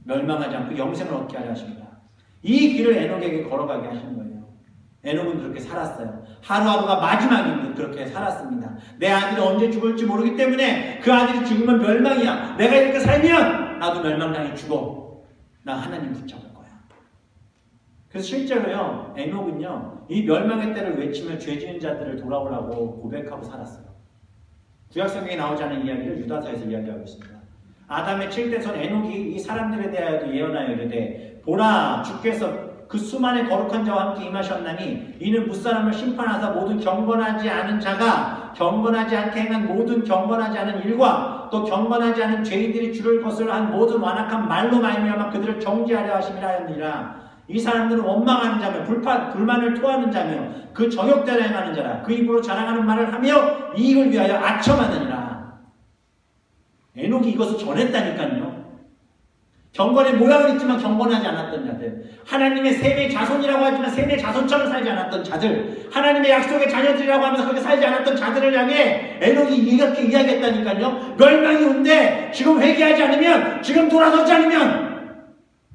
멸망하지 않고 영생을 얻게 하려 하십니다. 이 길을 에녹에게 걸어가게 하시는 거예요. 에녹은 그렇게 살았어요. 하루하루가 마지막인 듯 그렇게 살았습니다. 내 아들이 언제 죽을지 모르기 때문에 그 아들이 죽으면 멸망이야. 내가 이렇게 살면 나도 멸망당해 죽어. 나 하나님 붙잡을 거야. 그래서 실제로요, 에녹은요, 이 멸망의 때를 외치며 죄 지은 자들을 돌아오라고 고백하고 살았어요. 구약성경에 나오지 않은 이야기를 유다서에서 이야기하고 있습니다. 아담의 7대 손 에녹이 이 사람들에 대하여도 예언하여 이르되 보라, 주께서 그 수만의 거룩한 자와 함께 임하셨나니 이는 무사람을 심판하사 모든 경건하지 않은 자가 경건하지 않게 행한 모든 경건하지 않은 일과 또 경건하지 않은 죄인들이 주를 거슬한 모든 완악한 말로 말미암아 그들을 정죄하려 하심이라 하였느니라. 이 사람들은 원망하는 자며 불만을 토하는 자며 그 정욕대로 행하는 자라. 그 입으로 자랑하는 말을 하며 이익을 위하여 아첨하느니라. 에녹이 이것을 전했다니까요. 경건의 모양은 있지만 경건하지 않았던 자들, 하나님의 셈의 자손이라고 하지만 셈의 자손처럼 살지 않았던 자들, 하나님의 약속의 자녀들이라고 하면서 그렇게 살지 않았던 자들을 향해 에녹이 이렇게 이야기했다니까요. 멸망이 온대. 지금 회개하지 않으면, 지금 돌아서지 않으면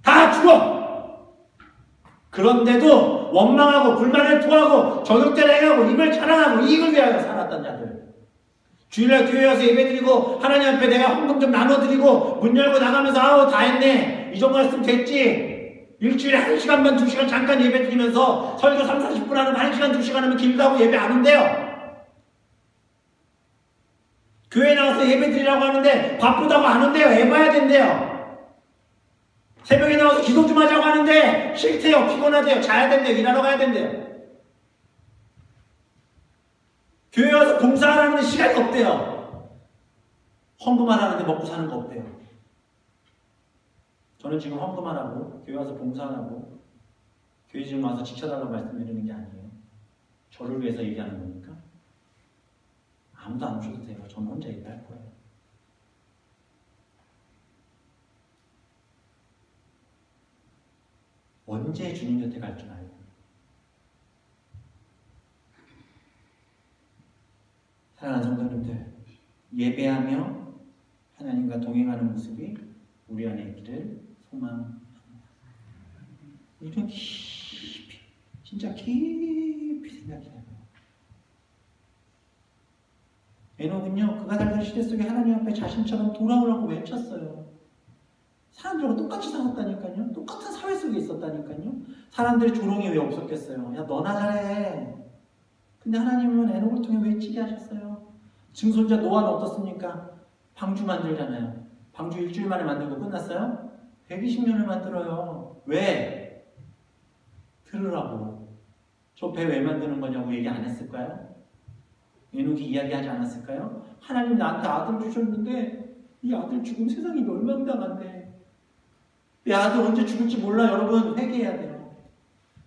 다 죽어. 그런데도 원망하고 불만을 토하고 저격대를 행하고 입을 자랑하고 이익을 위하여 살았던 자들, 주일날 교회 와서 예배드리고 하나님 앞에 내가 헌금 좀 나눠드리고 문 열고 나가면서 아우 다 했네, 이 정도 했으면 됐지, 일주일에 1시간 반 2시간 잠깐 예배드리면서 설교 30-40분 하는 거 1시간 2시간 하면 길다고 예배 안 온대요. 교회 나와서 예배드리라고 하는데 바쁘다고 안 온대요. 해봐야 된대요. 새벽에 나와서 기도 좀 하자고 하는데 싫대요. 피곤하대요. 자야 된대요. 일하러 가야 된대요. 교회 와서 봉사하라는데 시간이 없대요. 헌금하라는데 먹고 사는 거 없대요. 저는 지금 헌금하라고, 교회 와서 봉사하라고, 교회 지금 와서 지켜달라고 말씀드리는 게 아니에요. 저를 위해서 얘기하는 거니까. 아무도 안 오셔도 돼요. 저는 혼자 얘기할 거예요. 언제 주님 곁에 갈 줄 알아요. 사랑하는 성도님들, 예배하며 하나님과 동행하는 모습이 우리 안에 있기를 소망합니다. 이런 깊이, 진짜 깊이 생각해요. 에녹은요, 그가 살던 시대 속에 하나님 앞에 자신처럼 돌아오라고 외쳤어요. 사람들과 똑같이 살았다니까요. 똑같은 사회 속에 있었다니까요. 사람들이 조롱이 왜 없었겠어요. 야, 너나 잘해. 근데 하나님은 에녹을 통해 외치게 하셨어요. 증손자 노아는 어떻습니까? 방주 만들잖아요. 방주 일주일 만에 만들고 끝났어요? 120년을 만들어요. 왜? 들으라고. 저 배 왜 만드는 거냐고 얘기 안 했을까요? 에녹이 이야기하지 않았을까요? 하나님 나한테 아들 주셨는데 이 아들 죽으면 세상이 멸망당한대. 내 아들 언제 죽을지 몰라. 여러분 회개해야 돼요.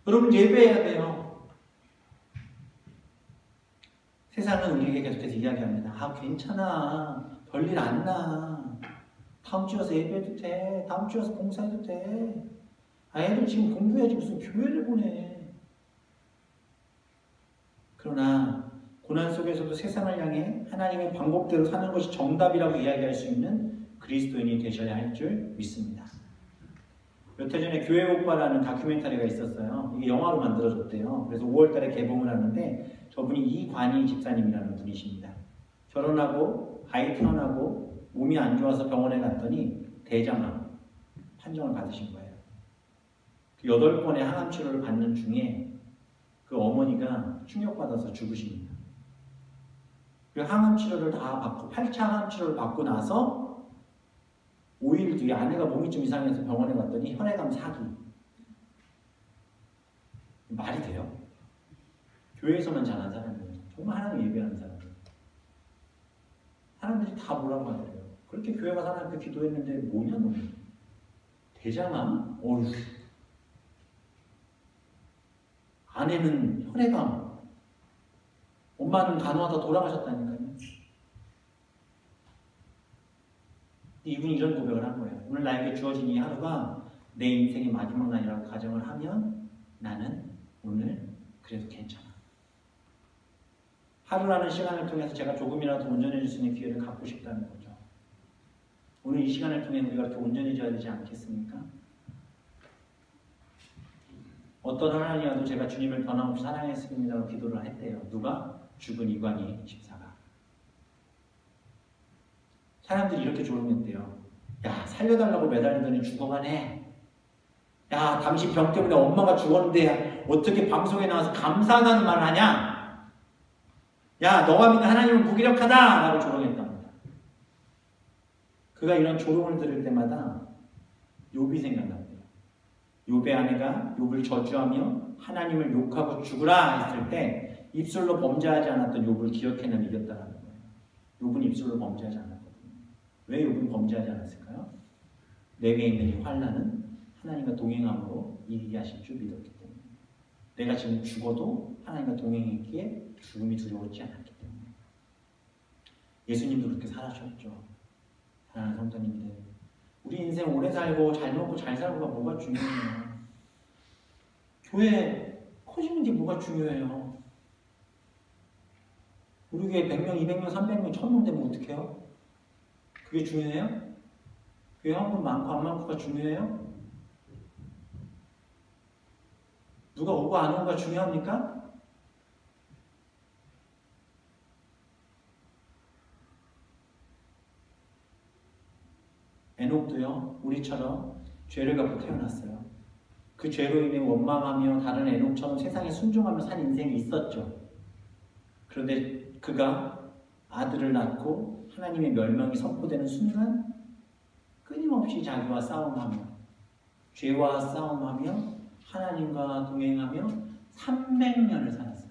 여러분 예배해야 돼요. 세상은 우리에게 계속해서 이야기합니다. 아 괜찮아. 별일 안 나. 다음 주에 와서 예배해도 돼. 다음 주에 와서 봉사해도 돼. 아 애들 지금 공부해야지 무슨 교회를 보내. 그러나 고난 속에서도 세상을 향해 하나님의 방법대로 사는 것이 정답이라고 이야기할 수 있는 그리스도인이 되셔야 할 줄 믿습니다. 몇 해 전에 교회 오빠라는 다큐멘터리가 있었어요. 이게 영화로 만들어졌대요. 그래서 5월달에 개봉을 하는데 저분이 이관희 집사님이라는 분이십니다. 결혼하고 아이 태어나고 몸이 안 좋아서 병원에 갔더니 대장암 판정을 받으신 거예요. 그 8번의 항암 치료를 받는 중에 그 어머니가 충격받아서 죽으십니다. 그 항암 치료를 다 받고 8차 항암 치료를 받고 나서 5일 뒤에 아내가 몸이 좀 이상해서 병원에 갔더니 혈액암 4기. 말이 돼요? 교회에서만 잘한 사람이에요. 정말 하나님 예배하는 사람이에요. 사람들이 다 뭐라고 하더래요. 그렇게 교회 가서 하나님께 기도했는데 뭐냐 너는? 대장암? 어휴. 아내는 혈액암. 엄마는 간호하다 돌아가셨다니까요. 이분이 이런 고백을 한 거예요. 오늘 나에게 주어진 이 하루가 내 인생의 마지막 날이라고 가정을 하면 나는 오늘 그래도 괜찮아. 하루라는 시간을 통해서 제가 조금이라도 온전해질 수 있는 기회를 갖고 싶다는 거죠. 오늘 이 시간을 통해 우리가 이렇게 온전해져야 되지 않겠습니까? 어떤 하나님이라도 제가 주님을 변함없이 사랑했습니다라고 기도를 했대요. 누가? 죽은 이관희 집사가. 사람들이 이렇게 조롱했대요. 야 살려달라고 매달리더니 죽어가네. 야 당신 병 때문에 엄마가 죽었는데 어떻게 방송에 나와서 감사하다는 말을 하냐. 야 너가 믿는 하나님은 무기력하다 라고 조롱했답니다. 그가 이런 조롱을 들을 때마다 욥이 생각납니다. 욥의 아내가 욥을 저주하며 하나님을 욕하고 죽으라 했을 때 입술로 범죄하지 않았던 욥을 기억해내면 이겼다는 거예요. 욥은 입술로 범죄하지 않았거든요. 왜 욥은 범죄하지 않았을까요? 내게 있는 이 환난은 하나님과 동행함으로 이기게 하실 줄 믿었기 때문에. 내가 지금 죽어도 하나님과 동행했기에 죽음이 두려웠지 않았기 때문에. 예수님도 그렇게 살아셨죠. 사랑하는 성도님들, 우리 인생 오래 살고 잘 먹고 잘 살고가 뭐가 중요해요? 교회 커지는 게 뭐가 중요해요? 우리 교회 100명, 200명, 300명, 1000명 되면 어떡해요? 그게 중요해요? 교회 헌금 많고 안 많고가 중요해요? 누가 오고 안 오고가 중요합니까? 에녹도요, 우리처럼 죄를 갖고 태어났어요. 그 죄로 인해 원망하며 다른 에녹처럼 세상에 순종하며 산 인생이 있었죠. 그런데 그가 아들을 낳고 하나님의 멸망이 선포되는 순간 끊임없이 자기와 싸움하며 죄와 싸움하며 하나님과 동행하며 300년을 살았어요.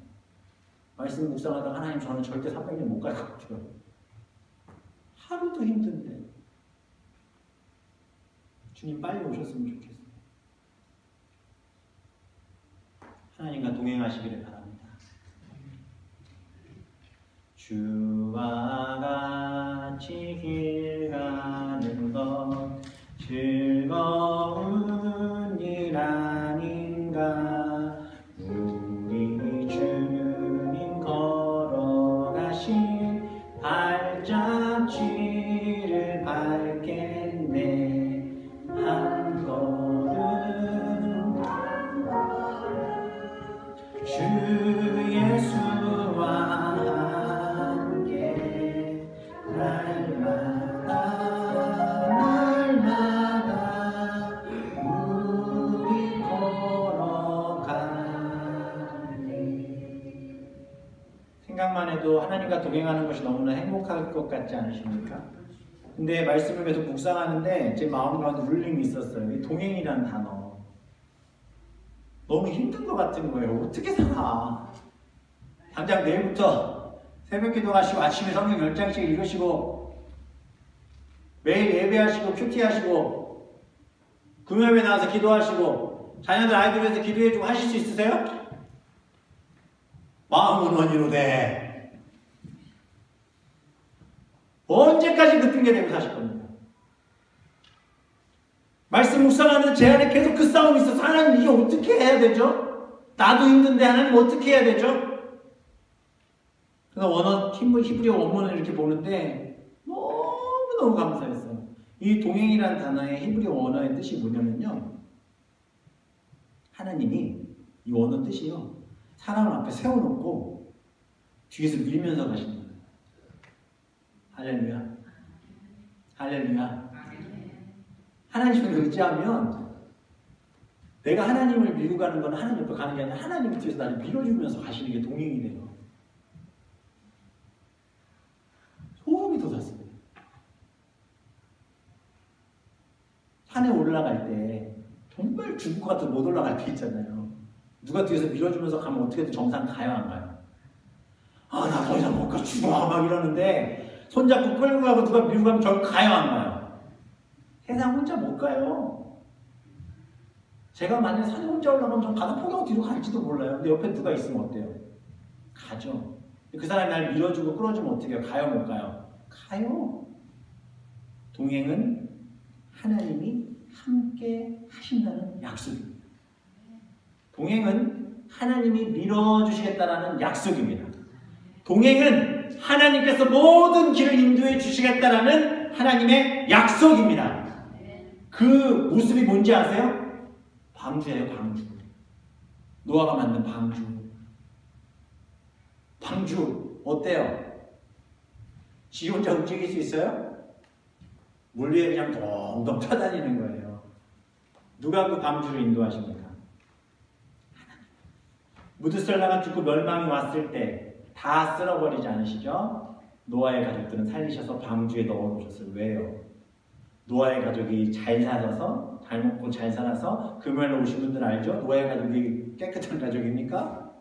말씀 묵상하다가 하나님 저는 절대 300년 못 갈 것 같아요. 하루도 힘든데 주님 빨리 오셨으면 좋겠어요. 하나님과 동행하시기를 바랍니다. 주와 같이 길 가는 것 즐거운 일 아닌가. 우리 주님 걸어가신 발자취를 밟겠네. 한 걸음 주 예수와 함께 날마다 우리 걸어가네. 생각만 해도 하나님과 동행하는 것이 너무나 행복할 것 같지 않으십니까? 근데 말씀을 계속 묵상하는데 제 마음 가운데 울림이 있었어요. 이 동행이라는 단어. 너무 힘든 것 같은 거예요. 어떻게 살아? 당장 내일부터 새벽 기도하시고 아침에 성경 10장씩 읽으시고 매일 예배하시고 큐티하시고 금요일에 나와서 기도하시고 자녀들 아이들 위해서 기도해주고 하실 수 있으세요? 마음은 원이로되 언제까지 그 핑계 대고 사실 겁니까? 말씀 묵상하는데 제 안에 계속 그 싸움이 있어서 하나님 이게 어떻게 해야 되죠? 나도 힘든데 하나님 어떻게 해야 되죠? 그래서 히브리어 원문을 이렇게 보는데 너무너무 감사했어요. 이 동행이라는 단어의 히브리어 원어의 뜻이 뭐냐면요, 하나님이 이 원어 뜻이요, 사람을 앞에 세워놓고 뒤에서 밀면서 가시는 거예요. 할렐루야. 할렐루야. 하나님을 의지하면 내가 하나님을 밀고 가는 건 하나님 옆에 가는 게 아니라 하나님이 뒤에서 나를 밀어주면서 가시는 게 동행이 돼요. 소름이 돋았습니다. 산에 올라갈 때 정말 죽을 것 같아서 못 올라갈 때 있잖아요. 누가 뒤에서 밀어주면서 가면 어떻게든 정상 가요, 안 가요? 아, 나 더 이상 못 가, 죽어 막 이러는데 손잡고 끌고 가고 누가 밀고 가면 저를 가요, 안 가요? 세상 혼자 못 가요. 제가 만약에 산에 혼자 올라가면 전 가다 포기하고 뒤로 갈지도 몰라요. 근데 옆에 누가 있으면 어때요? 가죠. 그 사람이 날 밀어주고 끌어주면 어떻게 해요? 가요, 못 가요? 가요. 동행은 하나님이 함께 하신다는 약속입니다. 동행은 하나님이 밀어주시겠다라는 약속입니다. 동행은 하나님께서 모든 길을 인도해 주시겠다라는 하나님의 약속입니다. 그 모습이 뭔지 아세요? 방주예요, 방주. 노아가 만든 방주. 방주 어때요? 지 혼자 움직일 수 있어요? 물 위에 그냥 동동 떠다니는 거예요. 누가 그 방주를 인도하십니까? 무드셀라가 죽고 멸망이 왔을 때 다 쓸어버리지 않으시죠? 노아의 가족들은 살리셔서 방주에 넣어놓으셨어요. 왜요? 노아의 가족이 잘 살아서, 잘 먹고 잘 살아서, 금요일에 오신 분들 알죠? 노아의 가족이 깨끗한 가족입니까?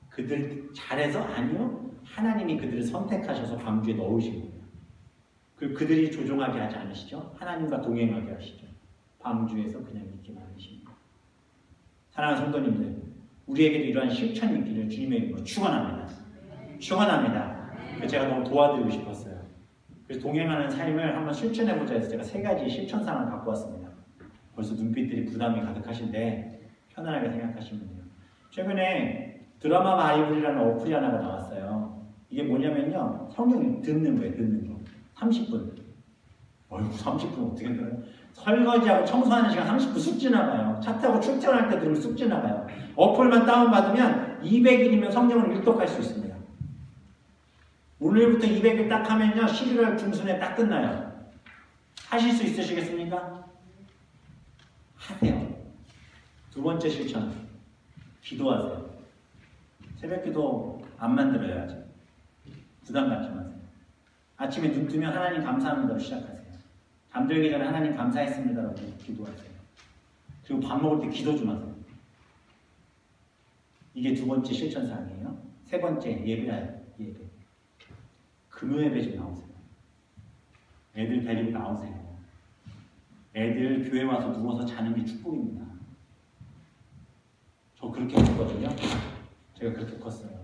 그들 잘해서? 아니요. 하나님이 그들을 선택하셔서 방주에 넣으신 거예요. 그들이 조종하게 하지 않으시죠? 하나님과 동행하게 하시죠. 방주에서 그냥 있기만 하십니다. 사랑하는 성도님들, 우리에게도 이러한 실천이 있기를 주님의 이름으로 축원합니다. 축원합니다. 제가 너무 도와드리고 싶었어요. 그래서 동행하는 삶을 한번 실천해보자 해서 제가 3가지 실천사항을 갖고 왔습니다. 벌써 눈빛들이 부담이 가득하신데 편안하게 생각하시면 돼요. 최근에 드라마 바이블이라는 어플이 하나가 나왔어요. 이게 뭐냐면요, 성경 듣는 거예요. 듣는 거. 30분. 어이구, 30분 어떻게 들어요? 설거지하고 청소하는 시간 30분 쑥 지나가요. 차 타고 출퇴근할 때 들으면 쑥 지나가요. 어플만 다운받으면 200일이면 성경을 일독할 수 있습니다. 오늘부터 200일 딱 하면요, 11월 중순에 딱 끝나요. 하실 수 있으시겠습니까? 하세요. 2번째 실천, 기도하세요. 새벽 기도 안 만들어요. 아직 부담 갖지 마세요. 아침에 눈 뜨면 하나님 감사합니다로 시작하세요. 잠들기 전에 하나님 감사했습니다라고 기도하세요. 그리고 밥 먹을 때 기도 좀 하세요. 이게 2번째 실천사항이에요. 3번째, 예배예요. 예배. 금요예배 좀 나오세요. 애들 데리고 나오세요. 애들 교회 와서 누워서 자는 게 축복입니다. 저 그렇게 컸거든요. 제가 그렇게 컸어요.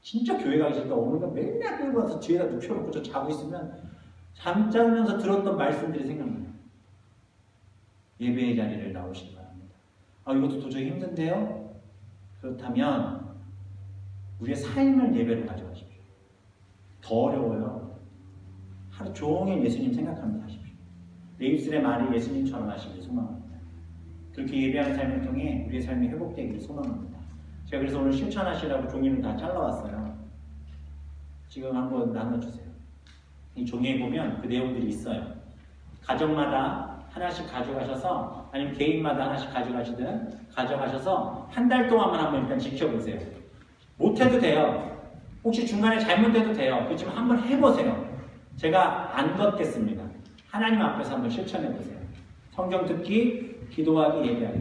진짜 교회 가기 싫다. 어머니가 맨날 끌고 와서 뒤에다 눕혀놓고 저 자고 있으면 잠자면서 들었던 말씀들이 생각나요. 예배의 자리를 나오시기 바랍니다. 아, 이것도 도저히 힘든데요? 그렇다면 우리의 삶을 예배로 가져가십시오. 더 어려워요. 하루 종일 예수님 생각하면서 하십시오. 내 입술의 말이 예수님처럼 하시길 소망합니다. 그렇게 예배하는 삶을 통해 우리의 삶이 회복되기를 소망합니다. 제가 그래서 오늘 실천하시라고 종이를 다 잘라왔어요. 지금 한번 나눠주세요. 이 종이에 보면 그 내용들이 있어요. 가정마다 하나씩 가져가셔서, 아니면 개인마다 하나씩 가져가시든 가져가셔서 한 달 동안만 한번 일단 지켜보세요. 못해도 돼요. 혹시 중간에 잘못해도 돼요. 그렇지만 한번 해보세요. 제가 안 걷겠습니다. 하나님 앞에서 한번 실천해보세요. 성경 듣기, 기도하기, 예배하기.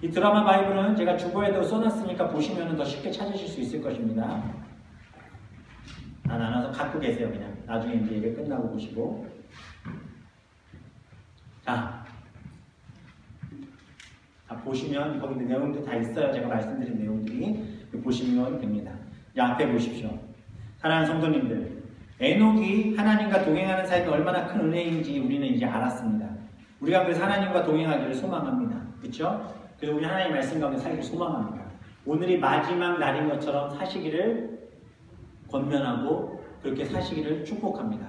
이 드라마 바이블은 제가 주보에도 써놨으니까 보시면 더 쉽게 찾으실 수 있을 것입니다. 안 나눠서 갖고 계세요. 그냥 나중에 이제 예배 끝나고 보시고. 자, 보시면 거기 내용도 다 있어요. 제가 말씀드린 내용들이 보시면 됩니다. 이 앞에 보십시오. 사랑하는 성도님들, 에녹이 하나님과 동행하는 삶이 얼마나 큰 은혜인지 우리는 이제 알았습니다. 우리가 그래서 하나님과 동행하기를 소망합니다. 그렇죠? 그래서 우리 하나님 말씀 가운데 살기를 소망합니다. 오늘이 마지막 날인 것처럼 사시기를 권면하고 그렇게 사시기를 축복합니다.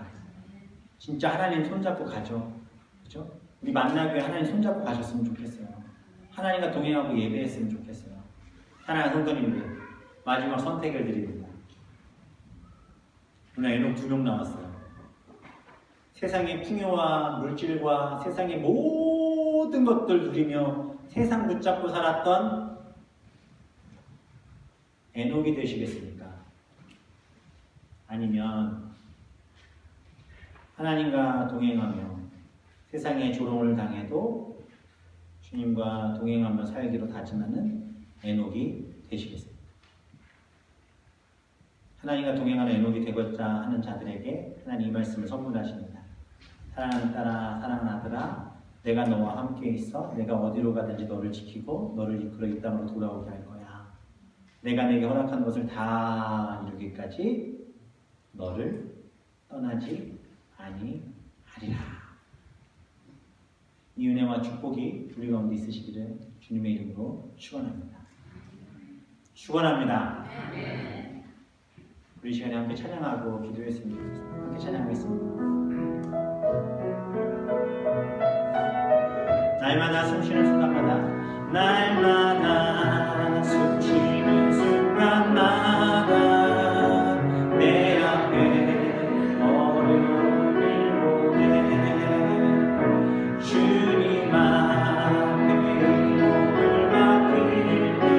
진짜 하나님 손잡고 가죠. 그렇죠? 우리 만나기 위해 하나님 손잡고 가셨으면 좋겠어요. 하나님과 동행하고 예배했으면 좋겠어요. 하나님 성도님들, 마지막 선택을 드립니다. 오늘 에녹 2명 나왔어요. 세상의 풍요와 물질과 세상의 모든 것들 누리며 세상 붙잡고 살았던 에녹이 되시겠습니까? 아니면 하나님과 동행하며 세상의 조롱을 당해도 주님과 동행하며 살기로 다짐하는 에녹이 되시겠습니까? 하나님과 동행하는 에녹이 되고자 하는 자들에게 하나님 이 말씀을 선물하십니다. 사랑하는 딸아, 사랑하는 아들아, 내가 너와 함께 있어 내가 어디로 가든지 너를 지키고 너를 이끌어 이 땅으로 돌아오게 할 거야. 내가 내게 허락한 것을 다 이루기까지 너를 떠나지 아니하리라. 이 은혜와 축복이 우리 가운데 있으시기를 주님의 이름으로 축원합니다. 축원합니다. 우리 시간에 함께 찬양하고 기도했으면 좋겠습니다. 함께 찬양하겠습니다. 날마다 숨쉬는 순간마다, 날마다 숨쉬는 순간마다 내 앞에 어려움을 보내 주님 앞에 복을 맡길 때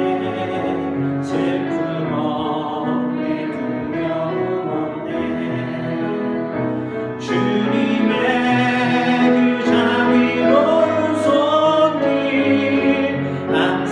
슬픔 없네 두려움 없네 주님의 그 자비로운 손길 항상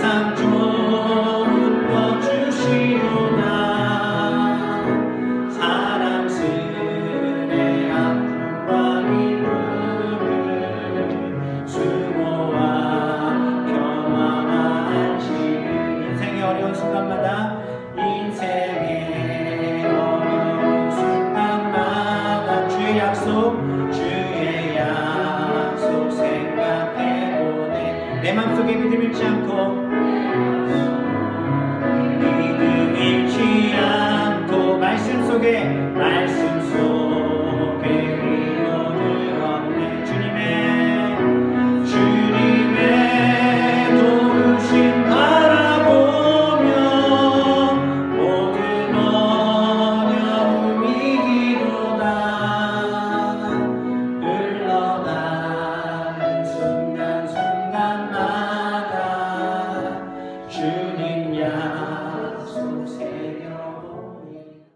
내 맘속에 믿음 잃지 않고